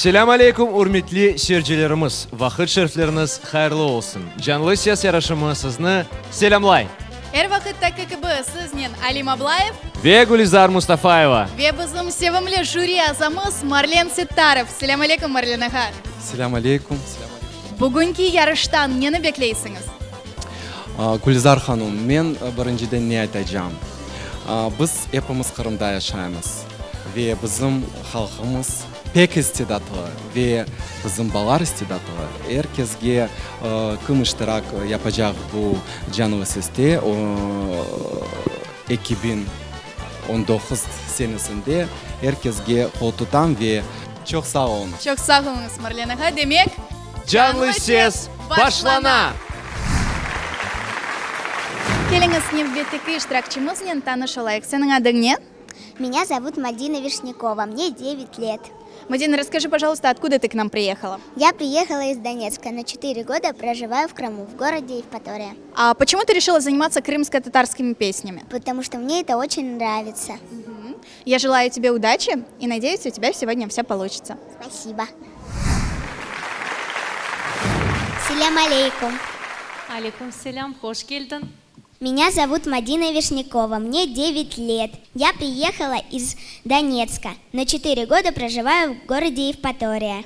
Selam aleykum urmitli seyircilerimiz. Vakit şerifleriniz hayırlı olsun. Canlı ses yarışımı sizni selamlay. Her vaqtda KKB sizning Alim Ablayev Ve Gulizar Mustafayeva. ve bizim sevimli jüri a'zomiz Marlen Settarov. Selam aleykum Marlen aka. Selam aleykum. Bugungi yarışdan neni bekleysiniz? Gulizar Hanım, men birinchiden ne aytacağım? Biz hepimiz Kırım'da yaşaymiz ve bizim halkımız pek istidatlı ve bizim balar istidatlı. Herkesge kim iştirak yapacak bu canlı seste 2019 senesinde herkesge kol tutan ve çok sağ olun. Çok sağ olunuz Marlen aka. Demek Canlı ses başlana. Келіңіз небеттегі iştirakçımızla tanışalayық. Senin adın ne? Меня зовут Мадина Вишнякова, мне 9 лет. Мадина, расскажи, пожалуйста, откуда ты к нам приехала? Я приехала из Донецка, на 4 года проживаю в Крыму, в городе Евпатория. А почему ты решила заниматься крымско-татарскими песнями? Потому что мне это очень нравится. Я желаю тебе удачи и надеюсь, у тебя сегодня все получится. Спасибо. Селям алейкум. Алейкум селям, хош келдің. Меня зовут Мадина Вишнякова, мне 9 лет. Я приехала из Донецка, на 4 года проживаю в городе Евпатория.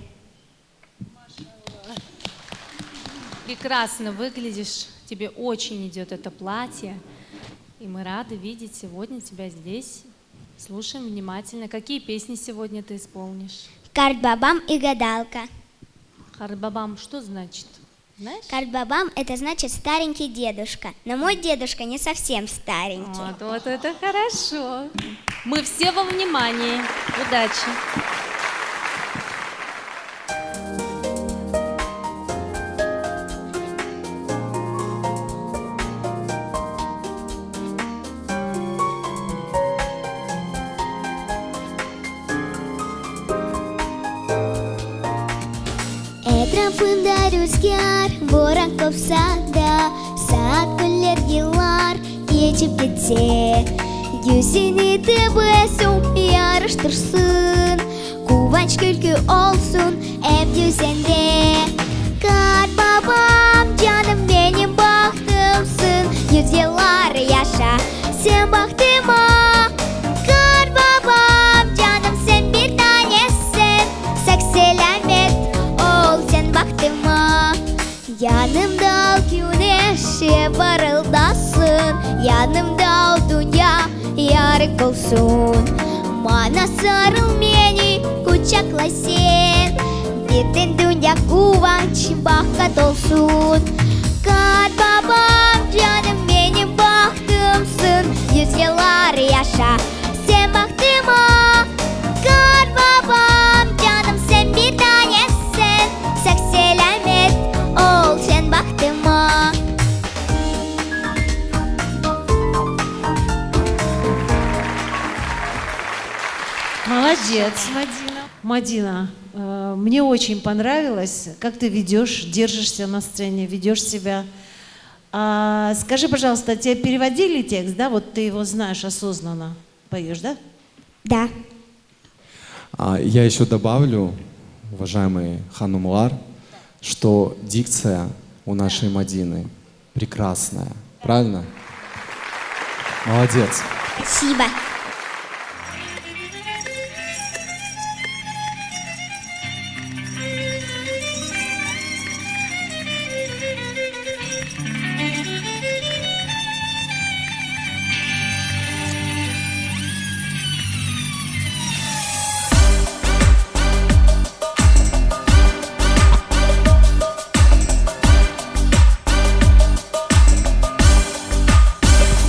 Прекрасно выглядишь, тебе очень идет это платье. И мы рады видеть сегодня тебя здесь. Слушаем внимательно. Какие песни сегодня ты исполнишь? Карт-бабам и гадалка. Харбабам, что значит? Знаешь? Карт-бабам это значит старенький дедушка, но мой дедушка не совсем старенький. Вот это хорошо. Мы все во внимании. Удачи. Etrafında rüzgar, boran kopsa da saat güller yıllar geçip gitse yüzünü tebessüm yarıştırsın kıvanç külkü olsun ev düzende Kart babam canım benim bahtımsın yüzyıllar yaşa sen bahtıma Kart babam canım sen bir tanesin sekselamet sen baktıma Yanımda al güneşe parıldasın Yanımda al dünya yarık olsun Bana sarıl beni kucakla sen Bütün dünya kıvanç bakat olsun Kart babam canım benim bahtımsın Yüzyıllar yaşa sen baktıma Kart babam canım sen bir tanesin Sekselamet ol sen baktıma Молодец, Мадина. Мадина, мне очень понравилось, как ты ведешь, держишься на сцене, ведешь себя. Скажи, пожалуйста, тебе переводили текст, да? Вот ты его знаешь, осознанно поешь, да? Да. Я еще добавлю, уважаемый Ханумлар, что дикция у нашей Мадины прекрасная. Правильно? Молодец. Спасибо.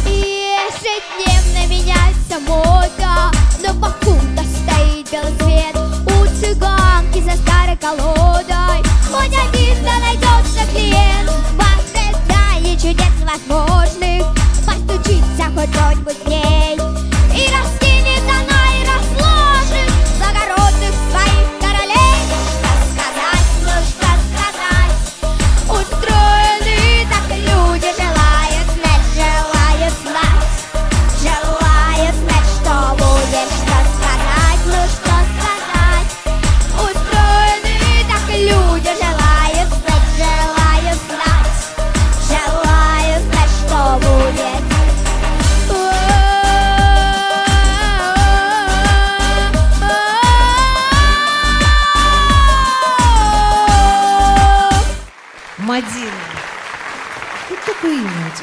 Ежедневно меняется мода, но покупка стоит белый свет. У цыганки за старой колодой хоть один-то найдется клиент. В ожидании чудес невозможных постучится хоть кто-нибудь к ней. И раскинет она и разложит благородных своих королей. Что сказать, устроены так люди, желают знать, желают знать. Желаю знать, что будешь, что сказать, ну что сказать. Устроены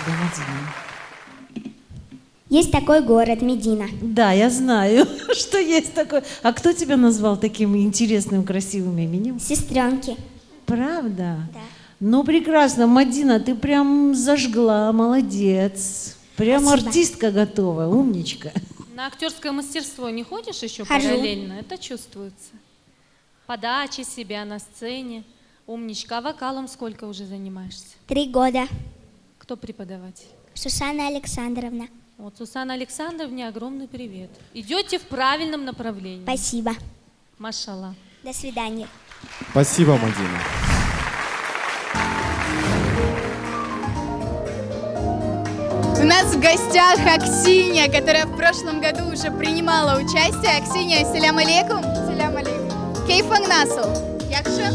тебя, Мадина? Есть такой город Медина. Да, я знаю, что есть такой. А кто тебя назвал таким интересным, красивым именем? Сестренки. Правда? Да. Ну, прекрасно. Мадина, ты прям зажгла, молодец. Прям Спасибо. артистка готова, умничка. На актерское мастерство не ходишь еще Хожу. параллельно? Это чувствуется. Подача себя на сцене. Умничка. А вокалом сколько уже занимаешься? 3 года. Кто преподаватель? Сусанна Александровна. Вот Сусанне Александровне огромный привет. Идете в правильном направлении. Спасибо. Машалла. До свидания. Спасибо, Мадина. У нас в гостях Аксинья, которая в прошлом году уже принимала участие. Аксинья, селям алейкум. Селям алейкум. Кейфан насл. Якша?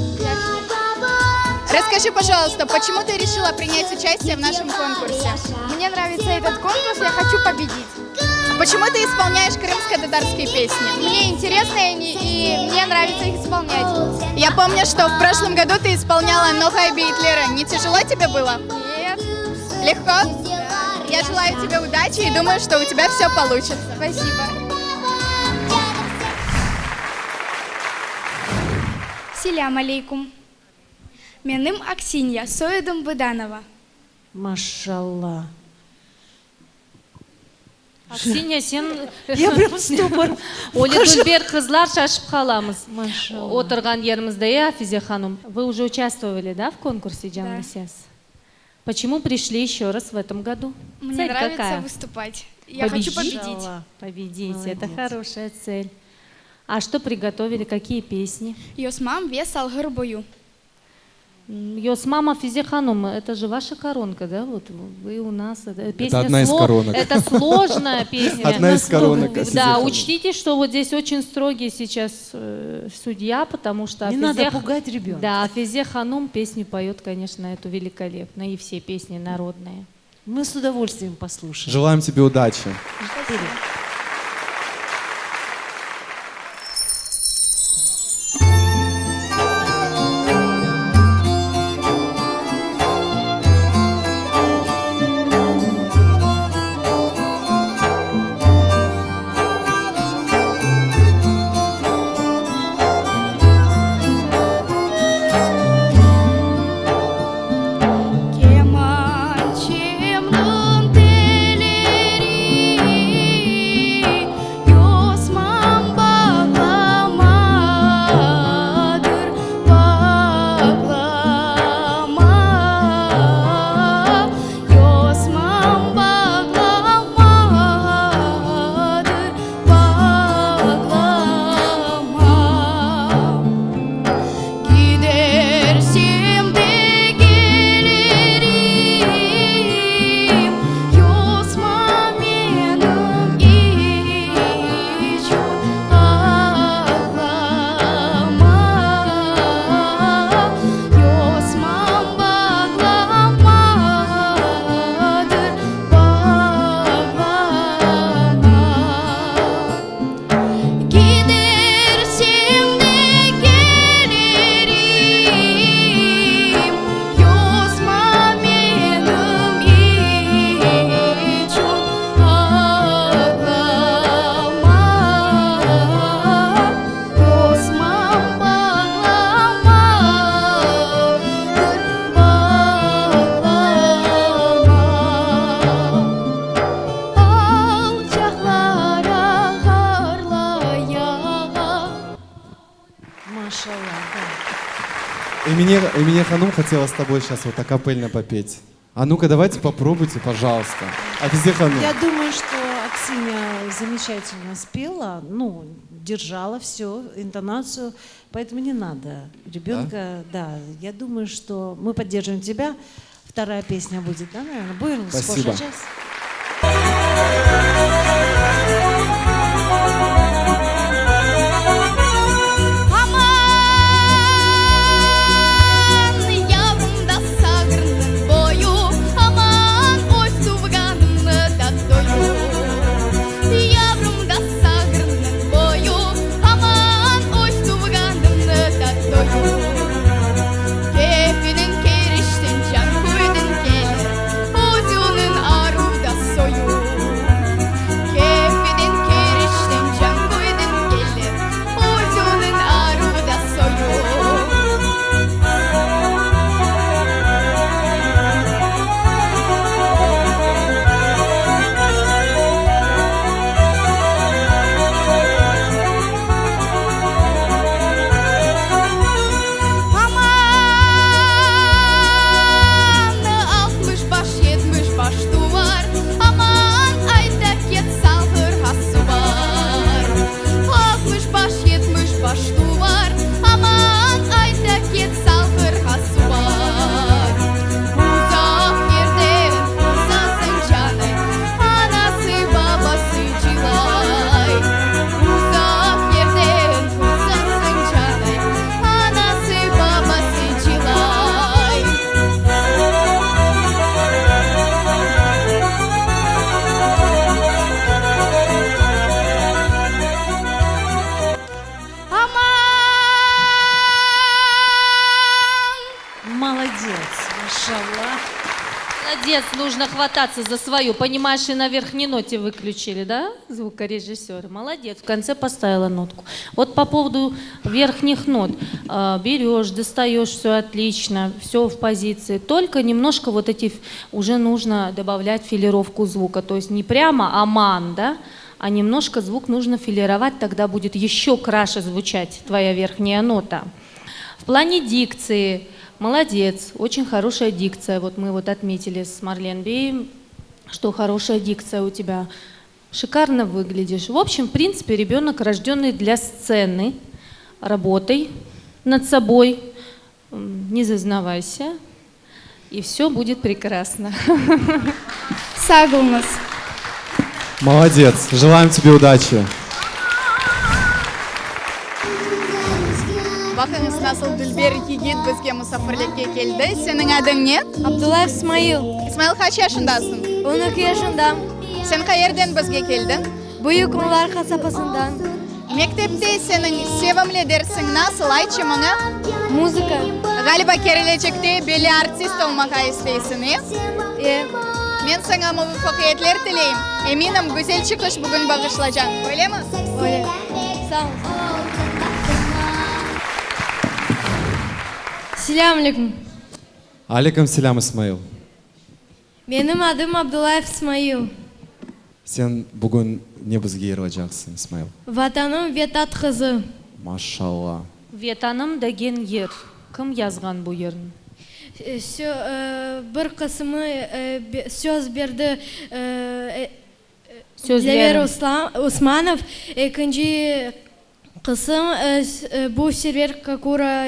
Расскажи, пожалуйста, почему ты решила принять участие в нашем конкурсе? Мне нравится этот конкурс, я хочу победить. Почему ты исполняешь крымско-татарские песни? Мне интересно и мне нравится их исполнять. Я помню, что в прошлом году ты исполняла «Нохай Битлера». Не тяжело тебе было? Нет. Легко? Я желаю тебе удачи и думаю, что у тебя все получится. Спасибо. Селям алейкум. Меным Аксинья, соедым Быданова. Машалла. Аксинья, сен... Я прям в ступор. Оля Дульбер қызлар шашып қаламыз. Машалла. Отырған ерімізде, я, Физе ханым. Вы уже участвовали, да, в конкурсе «Джанлы Сес»? Почему пришли еще раз в этом году? Мне Цель нравится какая? выступать. Я хочу победить. Машалла. Победить, Молодец. это хорошая цель. А что приготовили, какие песни? Йосмам вес алгыр бою. Йос мама Физе ханым, это же ваша коронка, да? Вот вы у нас. Песня одна из коронок. Это сложная песня. Одна из коронок Физе Да, ханым. учтите, что вот здесь очень строгий сейчас судья, потому что Не Физе надо пугать ребенка. Да, Физе Ханум песню поет, конечно, эту великолепно, и все песни народные. Мы с удовольствием послушаем. Желаем тебе удачи. Kemançımın teleri Yosman bağlamadır bağlama Yosman bağlamadır bağlama Gidersim de gelirim Yosma benim için ağlama Yosman bağlamadır bağlama Gidersim de gelirim Yosma benim için ağlama Yosman bağlamadır Alçaklara harlaya Машалла, да. Эмине Ханум хотела с тобой сейчас вот акапельно попеть. А ну-ка, давайте попробуйте, пожалуйста. А Физе Ханум. Я думаю, что Аксинья замечательно спела, ну, держала все, интонацию, поэтому не надо. Ребенка, да, я думаю, что мы поддерживаем тебя. Вторая песня будет, да, наверное? Будем Спасибо. час. Aman yavrum da sağırının boyu Aman oy suğanını da doyu Yavrum da sağırının boyu Aman oy suğanını da doyu Keyfinin keriştin can koydun gelir Uzunun нужно хвататься за свою. Понимаешь, и на верхней ноте выключили, да, звукорежиссеры? Молодец, в конце поставила нотку. Вот по поводу верхних нот. Берешь, достаешь, все отлично, все в позиции. Только немножко вот эти уже нужно добавлять филировку звука. То есть не прямо аман, да, а немножко звук нужно филировать, тогда будет еще краше звучать твоя верхняя нота. В плане дикции молодец, очень хорошая дикция. Вот мы вот отметили с Марлен Бей, что хорошая дикция у тебя. Шикарно выглядишь. В общем, в принципе, ребенок, рожденный для сцены. Работай над собой, не зазнавайся, и все будет прекрасно. Сагулмас. Молодец. Желаем тебе удачи. Вақыңыз насыл Дүлбер егет бізге мұсафірлікке келді. Сенің адың не? Абдуллаев Исмаил. Исмаил, қанша жасындасың? 12 yaşındayım. Сен қай жерден бізге келдің? Büyük Mular kasabasından. Мектепте сенің севімлі дерсің насыл, айтшы мұны? Muzika. Ғалиба келешекте белі артист olмаққа істейсің, е? Мен саңа мұваффақиятлер тілеймін. Еминім, güzel çıkış бүгін бағышлажан. Öyle mi? Öyle. Sağ ol. Selamünaleyküm. Алейкум селям, Исмаил. Benim adım Abdullayev İsmail. Сен бүгін не бізге ерлажақсың, Исмаил? Vatanım Vetat kızı. Машалла. Ветаным деген ер. Кім yazған бұл ерін? Bir kısmı söz verdi Sözlerin. Lever Osmanov. İkinci kısım bu Server Kakura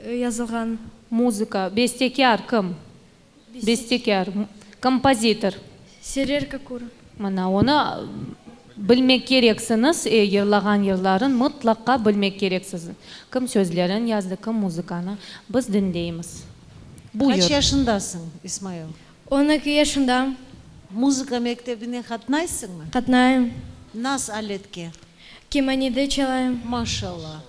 yazılgan. Музыка. Бестекяр кім? Бестекяр. Композитор. Server Kakura. Мына оны білмек керексіңіз, ерлаған ерларын мұтлаққа білмек керексіз. Кім сөзлерін yazды, кім музыканы. Біз діндейміз. Kaç yaşındasın İsmail? 12 yaşındayım. Muzika mektebine katnaysın mı? Katnayım. Nasıl aletke? Kemanide çalayım. Maşallah.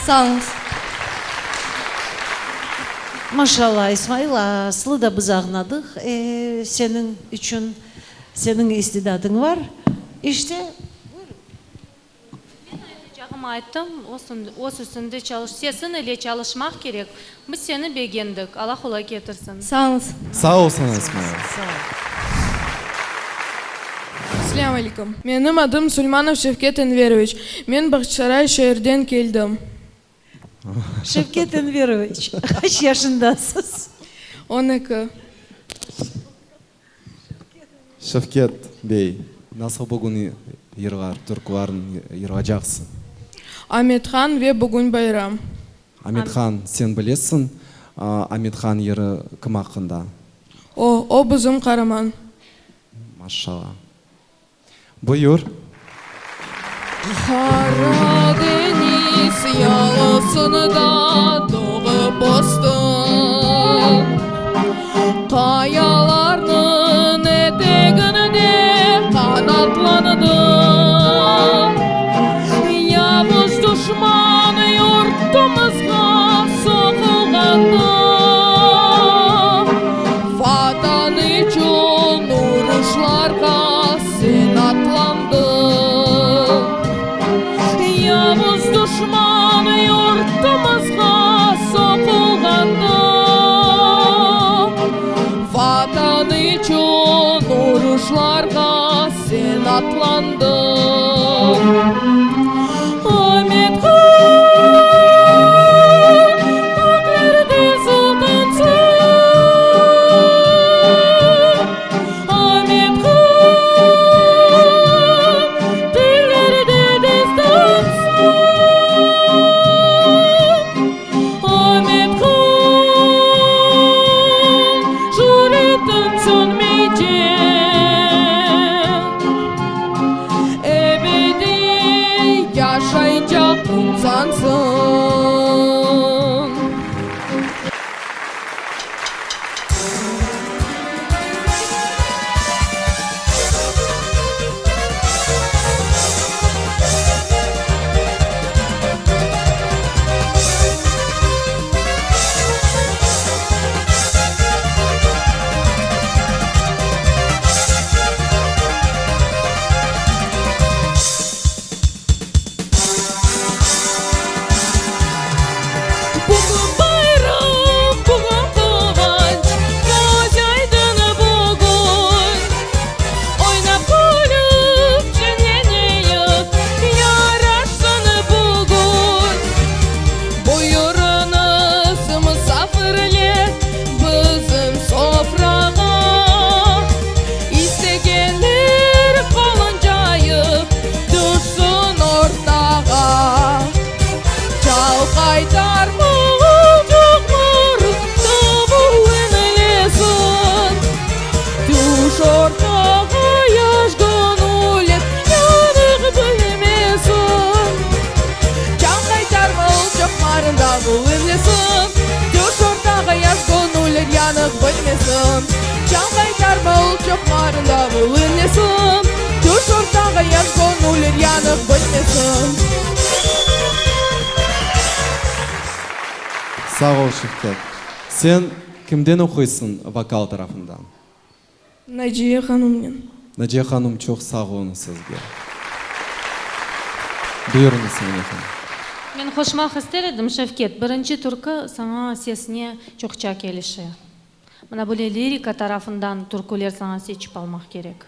Sağ olunuz. Машалла, Исмаил, асылы да біз ағынадық. Сенің үшін, сенің истидадың бар. İşte Жағыма айттым, осы үстінде сесін іле çalışmak керек. Біз сені бегендік, Аллах ола кетірсін. Sağ olunuz. Сау болсын, Исмаил. Ассаляму алейкум. Менің адым Сульманов Шевкет Энверович. Мен Бахчисарай шәһәрден келдім. Шевкет Энверович, kaç yaşındasınız? 12. Шевкет бей, насыл бүгін ерғар, түркуарын ерға жақсы. Аметхан ве бүгін байрам. Аметхан, сен білесің, Аметхан ері кім ақында? О бізім қараман. Машалла. Бұйыр. Қара дениз ялысында doğып bastım. Kayalarının eteğinde kanatlandım. Yavuz düşman yurtumuzga sokulganda, vatan için uğraşlarga sen atlandın. Yavuz düşman yurtumuzga sokulganda, vatan için uğraşlarga sen atlandın. Ahmet Han, göklerde sultansın. Ahmet Han, dillerde destansın. Ahmet Han, şöhretin sönmeyecek. Ebedi yaşayacak insansın. Bugün bayram, bugün kıvanç, göz aydın bugün. Oynap gülüp cinleneyip, yaraşsın bugün. Buyurunuz misafirler bizim sofraga. İstegenler kalıncayıp, düşsün ortaga. Çal kaytar mı, çok mır, tavuğun lesin. Düş ortağa yaş gönüller, yanık bilmesin. Çal kaytar mı, çok marın tavuğun lesin. Düş ortağa yaş gönüller, yanık bilmesin. Çal kaytar mı, çok marın tavuğun lesin. Düş ortağa yaş gönüller, yanık bilmesin. Сау бол, Шевкет. Сен кімден оқисың вокал тарапынан? Надия ханыммен. Надия ханым, çok sağ olun sizге. Buyurunuz Надия ханым. Мен қошмақ істер едім, Шевкет. Бірінші түркі саңа сесіне чоқча келіші. Мына бөле лирика тарафындан түркілер саңа сечіп алмақ керек.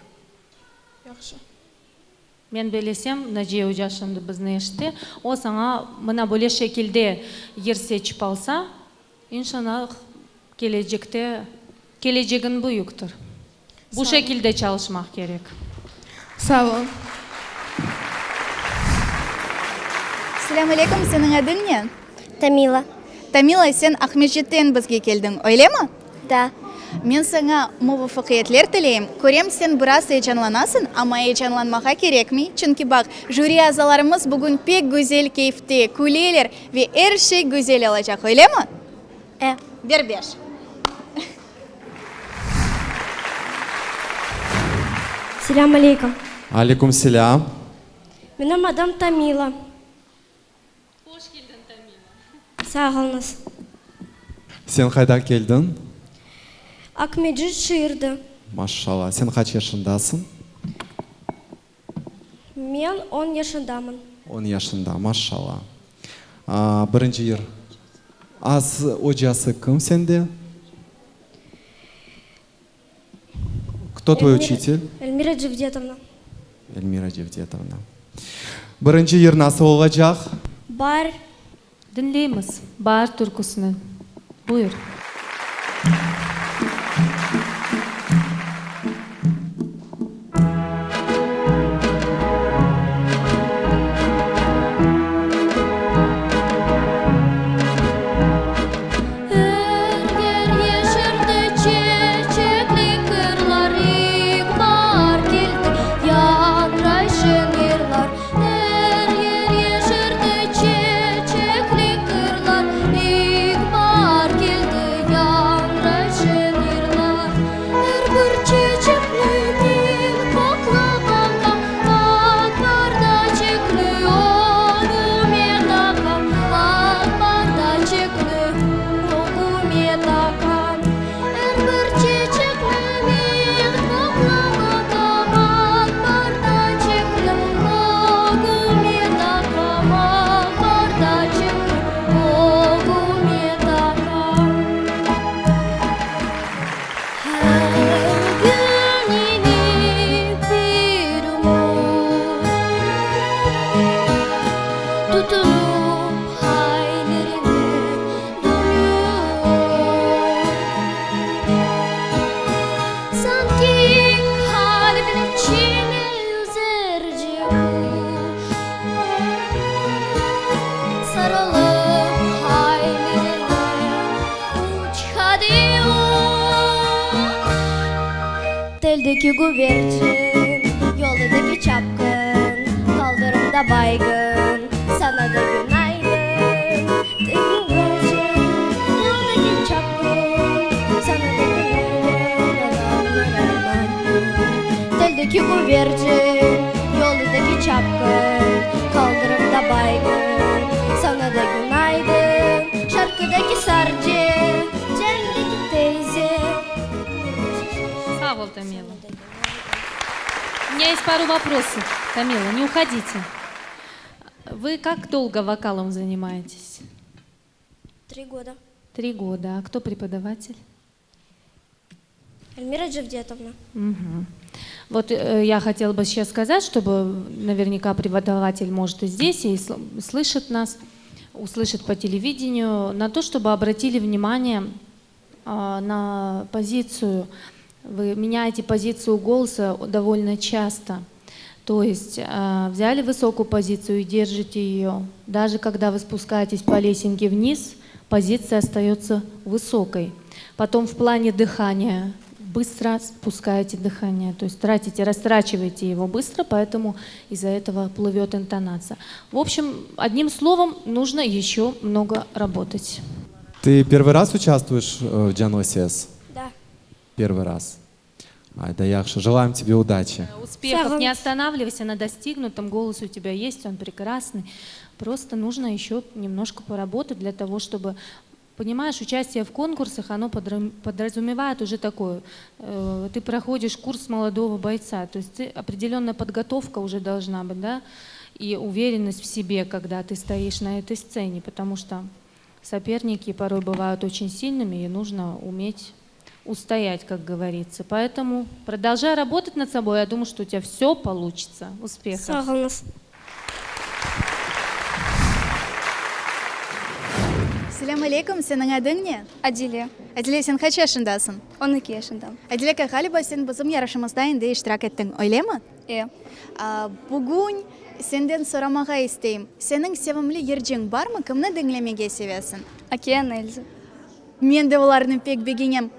Яқшы. Мен белесем, Надия Ужашымды біздің еште, о саңа мына бөле шекілде ер сечіп алса, иншаллах кележегін бұйықтыр. Бұл шекілде çalışmak керек. Sağ ol. Ассаляму алейкум, сенің адың не? Тамила. Тамила, сен Ахмеджеттен бізге келдің, ойле ма? Да. Мен саңа мувафақиятлер тілейм. Көрем, сен біраз еjanланасың, ама еjanланмаға керекмей. Чүнки бақ, жюри азаларымыз бүгін пек güzel кейфте, күлелер ве әр шей güzel алacak, ойле ма? Бербеш. Selam алейкум. Алейкум селям. Benim adım Tamila. Hoş geldin Tamil. Sağ olunuz. Sen қайдан келдің? Акмеджит шиырды. Машалла. Sen kaç yaşındasın? Мен 10 yaşındamın. 10 yaşında. Машалла. Бірінші ер. Аз hocası кім sende? Кто твой учитель? Эльмира Джевдетовна. Эльмира Джевдетовна. Бірінші ер nasıl olacak? Бар. Dinleyimiz. Bahar türküsünü. Buyur. Teldeki güvercin, yoldaki çapkın, kaldırımda baygın, sana da günaydın. Teldeki güvercin, yoldaki çapkın, sana da günaydın. Teldeki güvercin, yoldaki çapkın, kaldırımda baygın, sana da günaydın. Şarkıdaki sarcı, celdeki teyze. Савол, Тамила. У меня есть пару вопросов. Тамила, не уходите. Вы как долго вокалом занимаетесь? 3 года. 3 года. А кто преподаватель? Эльмира Джевдетовна. Мгм. Вот я хотела бы сейчас сказать, чтобы наверняка преподаватель может и здесь, и слышит нас, услышит по телевидению, на то, чтобы обратили внимание на позицию. Вы меняете позицию голоса довольно часто. То есть взяли высокую позицию и держите ее. Даже когда вы спускаетесь по лесенке вниз, позиция остается высокой. Потом в плане дыхания быстро спускаете дыхание, то есть растрачиваете его быстро, поэтому из-за этого плывет интонация. В общем, одним словом, нужно еще много работать. Ты первый раз участвуешь в Джаносиас? Да. Первый раз. Да яхша. Желаем тебе удачи. Успехов, не останавливайся на достигнутом, голос у тебя есть, он прекрасный. Просто нужно еще немножко поработать для того, чтобы, понимаешь, участие в конкурсах, оно подразумевает уже такое. Ты проходишь курс молодого бойца, то есть определенная подготовка уже должна быть, да, и уверенность в себе, когда ты стоишь на этой сцене, потому что соперники порой бывают очень сильными, и нужно уметь устоять, как говорится. Поэтому продолжай работать над собой. Я думаю, что у тебя все получится. Успехов. Sağ olunuz. Selam aleyküm, senin adın ne? Adile, Adile, sen kaç yaşındasın? 12 yaşındayım. Adile, galiba sen bizim yarışımızda indi iştirak ettin, öyle mi? Bugün senden soramağa isteyim. Senin sevimli yercin var mı? Kimni dinlemege seversin? Океан Эльзы. Men de onlarni pek beginем.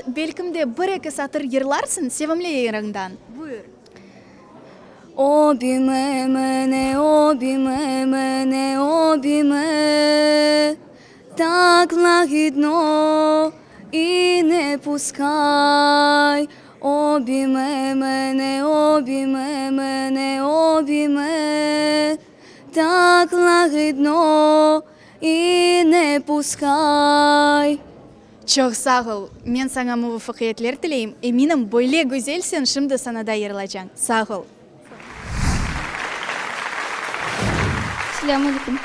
Belkim de bir-iki satır yırlarsın sevimli yerinden. Buyur. Обиме мене, обиме мене, обиме, так лагідно і не пускай. Обиме мене, обиме мене, обиме, так лагідно и не пускай. Çok sağ ol. Мен саңа муваффақиятлер тілейм. Еминім бойле güzelсен шымды санада ерлачан. Sağ ol. Assalamu alaikum.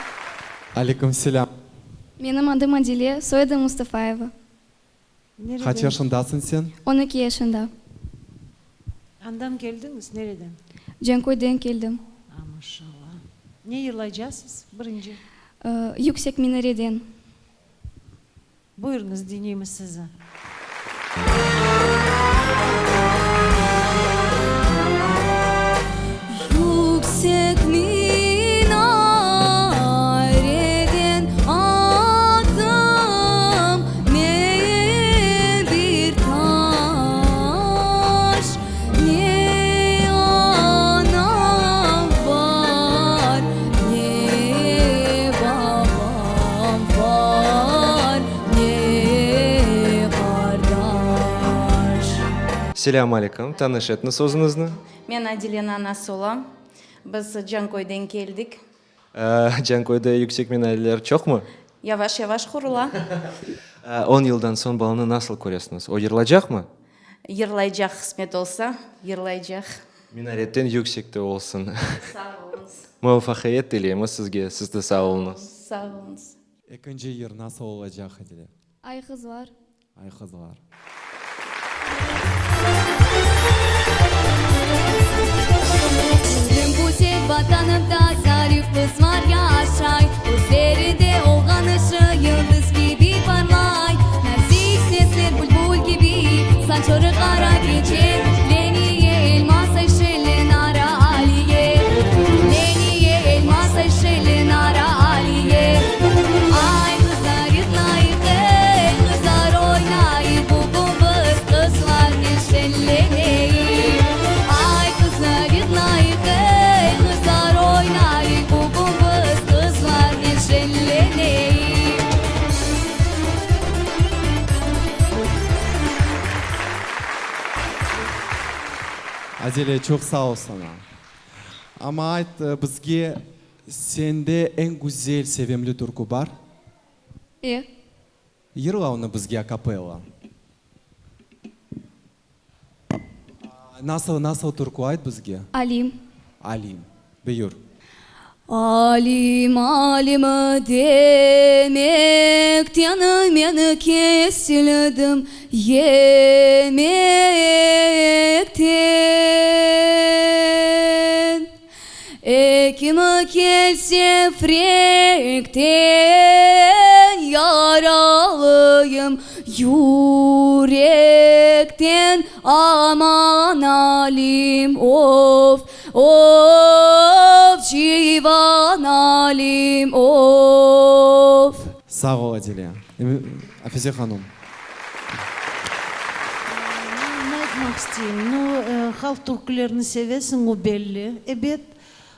Алейкум селям. Менің adım Adile, soyadım Mustafaeva. Kaç yaşındasın sen? 12 yaşında. Andan geldiniz, nereden? Canköy'den geldim. Maşallah. Ne yırlayacağız birinci? Yüksek minareden. Buyurunuz, dinleyimiz sizi. Yüksek minareden attım meye bir taş. Ne anam var, ne babam var, ne kardeş. Selam aleyküm. Tanış etiniz özünüzü. Мен Адилена Анасола. Biz Canköy'den geldik. Canköy'de yüksek minareler çok mu? Yavaş yavaş kurula. 10 yıldan son balını nasıl koruyorsunuz? O yırılacak mı? Yırlayacak kısmet olsa yırlayacak. Minaretten yüksekte olsun. Sağ olunuz. Muvaffakiyet dileyimiz sizge. Siz de sağ olunuz. Sağ olunuz. İkinci yer nasıl olacak Adile? Ay kız var. Ay kızlar. Tüm bu vatanımda zarif kız var yaşay. Gözleri olgan ışığı yıldız gibi parlay. Nazik sesler bulbul gibi saçları kara gece. Leniye elmas eşeli nara aliye. Leniye elmas eşeli nara aliye. Ay kızlar yıtlayık kızlar oynayıp bu kız kızlar neşelleneyim. Ay kızlar yıtlayık kızlar oynayıp bu kız kızlar neşelleneyim. Adile çok sağ ol sana. Ama ait bizge sende en güzel sevimli türkü var. Yırla onu bizge kapella. Nasıl türkü ait bizge? Alim. Alim. Buyur. Alim alim demekten men kesildim yemekten. Ekim kelse frekten yaralıyım yürekten. Aman alim of of civan alim of. Sağ ol Adile. Afize Hanım. Ne etmek isteyeyim? No, halk türkülerini sevesin, o belli. Evet.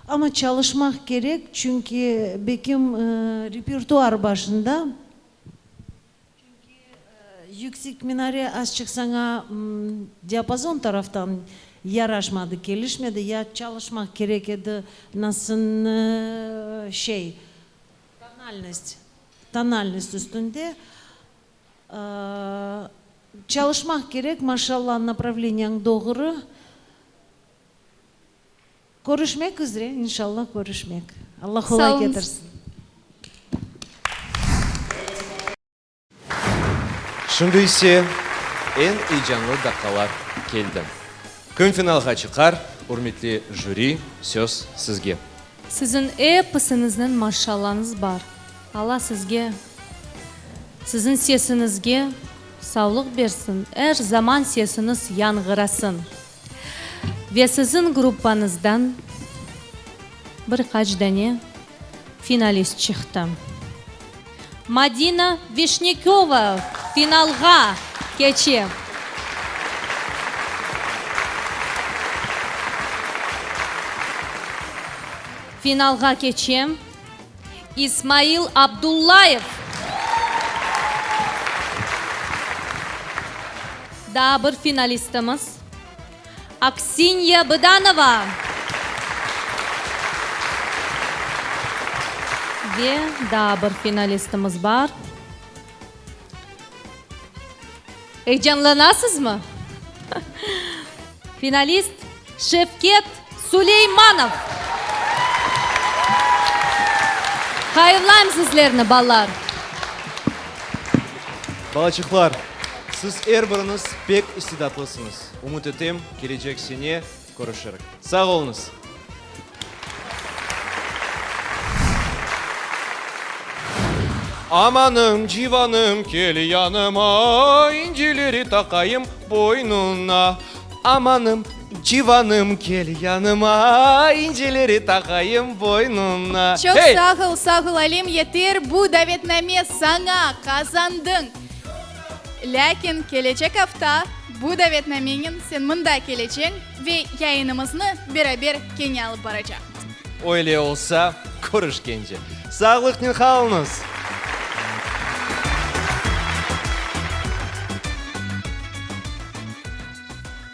Ama çalışmak gerek çünkü bekim repertuar başında. Çünkü yüksek minare az çıksana diapazon taraftan yaraşmadı, gelişmedi. Ya çalışmak gerek edi nasıl tonalность üstünde. Çalışmak gerek, maşallah направлениең doğru. Görüşmek üzere, inşallah görüşmek. Allah kolay getirsin. Şimdi ise en heyecanlı dakikalar geldi. Kim finalga çıkar? Hürmetli jüri, söz sizge. Sizin epısınızın maşallahınız var. Allah sizge, sizin sesinizge sağlık versin. Her zaman sesiniz yangırasın. Ve sizin gruppanızdan birkaç tane finalist çıktı. Madina Vishnikova finalga geçti. Finalga geçti. İsmail Abdullayev. Daha bir finalistimiz Aksinya Bıdanova. Bizde daha bir finalistimiz var. Heyecanlanasız mı? Finalist Şevket Süleymanov. Hayırlayım sizlerini ballar. Балачықлар, siz biriniz pek istidatlısınız. Umut etim, gelecek sene görüşürük. Sağ olunuz. Amanım civanım gel yanıma, incileri takayım boynuna. Amanım civanım gel yanıma, incileri takayım boynuna. Çok sağ ol Alim, yeter bu davetname sana kazandın. Lakin gelecek hafta bu davetnamenin sen mında geleceksin ve yayınımızı beraber kenya alıp baracağız. Öyle olsa görüşkence. Sağlıklı kalınız.